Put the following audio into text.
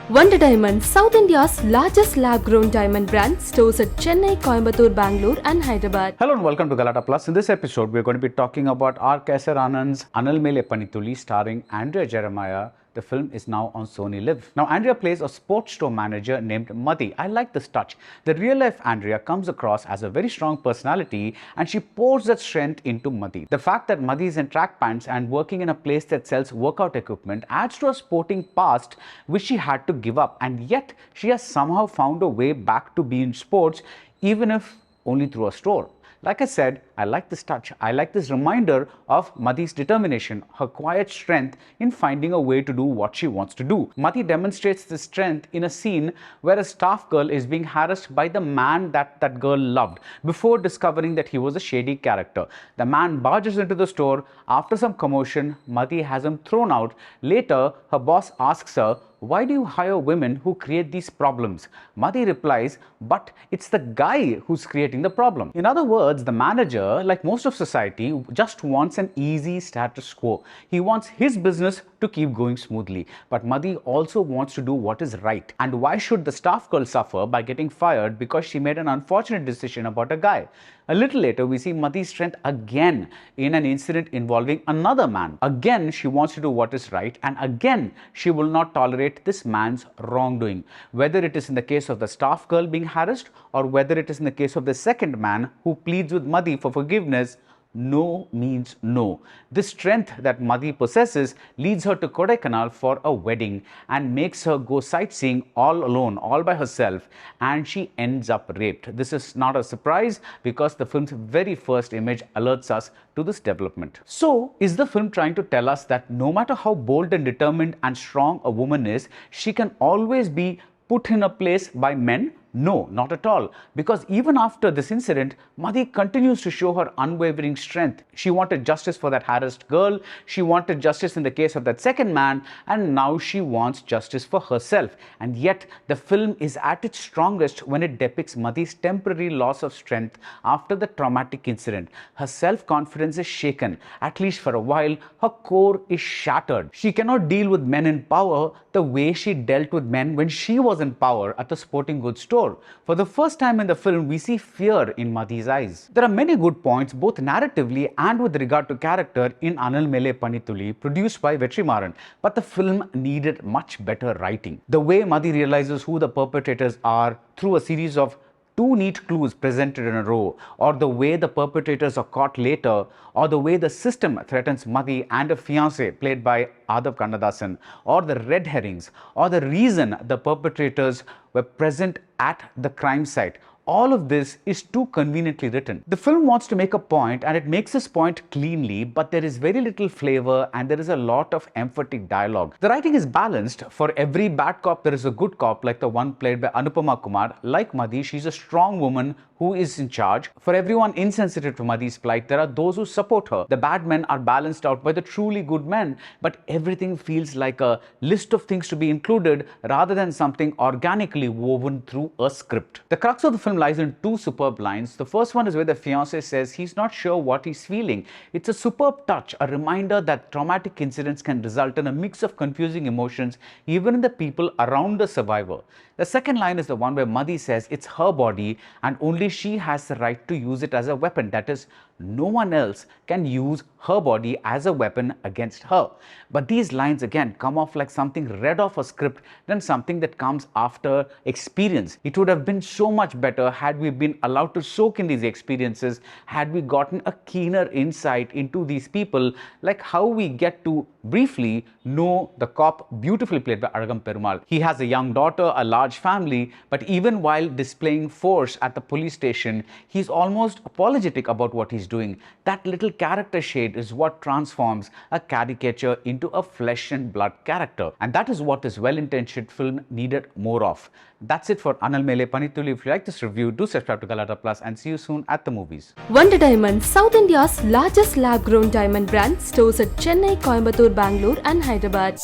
Wonder Diamond, South India's largest lab-grown diamond brand, stores at Chennai, Coimbatore, Bangalore and Hyderabad. Hello and welcome to Galattaplus. In this episode, we are going to be talking about R. Kaiseranand's Anel Meley Pani Thuli starring Andrea Jeremiah. The film is now on sonyliv. Now, Andrea plays a sports store manager named Madhi. I like this touch. The real-life Andrea comes across as a very strong personality and she pours that strength into Madhi. The fact that Madhi is in track pants and working in a place that sells workout equipment adds to a sporting past which she had to give up, and yet she has somehow found a way back to be in sports, even if only through a store. Like I said, I like this touch. I like this reminder of Madhi's determination, her quiet strength in finding a way to do what she wants to do. Madhi demonstrates this strength in a scene where a staff girl is being harassed by the man that girl loved before discovering that he was a shady character. The man barges into the store. After some commotion, Madhi has him thrown out. Later, her boss asks her, "Why do you hire women who create these problems?" Madhi replies, "But it's the guy who's creating the problem." In other words, the manager, like most of society, just wants an easy status quo. He wants his business to keep going smoothly. But Madhi also wants to do what is right. And why should the staff girl suffer by getting fired because she made an unfortunate decision about a guy? A little later, we see Madhi's strength again in an incident involving another man. Again, she wants to do what is right, and again, she will not tolerate this man's wrongdoing. Whether it is in the case of the staff girl being harassed, or whether it is in the case of the second man who pleads with Madhi for forgiveness, no means no. This strength that Madhi possesses leads her to Kodaikanal for a wedding and makes her go sightseeing all alone, all by herself, and she ends up raped. This is not a surprise because the film's very first image alerts us to this development. So, is the film trying to tell us that no matter how bold and determined and strong a woman is, she can always be put in a place by men? No, not at all. Because even after this incident, Madhi continues to show her unwavering strength. She wanted justice for that harassed girl, she wanted justice in the case of that second man, and now she wants justice for herself. And yet, the film is at its strongest when it depicts Madhi's temporary loss of strength after the traumatic incident. Her self-confidence is shaken, at least for a while. Her core is shattered. She cannot deal with men in power the way she dealt with men when she was in power at the sporting goods store. For the first time in the film, we see fear in Madhi's eyes. There are many good points, both narratively and with regard to character, in Anel Meley Pani Thuli, produced by Vetrimaaran, but the film needed much better writing. The way Madhi realizes who the perpetrators are through a series of two neat clues presented in a row, or the way the perpetrators are caught later, or the way the system threatens Madhi and a fiancé played by Aadhav Kannadasan, or the red herrings, or the reason the perpetrators were present at the crime site. All of this is too conveniently written. The film wants to make a point and it makes this point cleanly, but there is very little flavor and there is a lot of emphatic dialogue. The writing is balanced. For every bad cop, there is a good cop, like the one played by Anupama Kumar. Like Madhi, she's a strong woman who is in charge. For everyone insensitive to Madhi's plight, there are those who support her. The bad men are balanced out by the truly good men, but everything feels like a list of things to be included rather than something organically woven through a script. The crux of the film lies in two superb lines. The first one is where the fiancé says he's not sure what he's feeling. It's a superb touch, a reminder that traumatic incidents can result in a mix of confusing emotions, even in the people around the survivor. The second line is the one where Madhi says it's her body and only she has the right to use it as a weapon. That is, no one else can use her body as a weapon against her. But these lines again come off like something read off a script than something that comes after experience. It would have been so much better had we been allowed to soak in these experiences, had we gotten a keener insight into these people, like how we get to briefly know the cop, beautifully played by Azhagam Perumal. He has a young daughter, a large family, but even while displaying force at the police station, he's almost apologetic about what he's doing. That little character shade is what transforms a caricature into a flesh and blood character. And that is what this well-intentioned film needed more of. That's it for Anel Meley Pani Thuli. If you like this review, do subscribe to Galattaplus and see you soon at the movies. Wonder Diamond, South India's largest lab-grown diamond brand, stores at Chennai, Coimbatore, Bangalore and Hyderabad.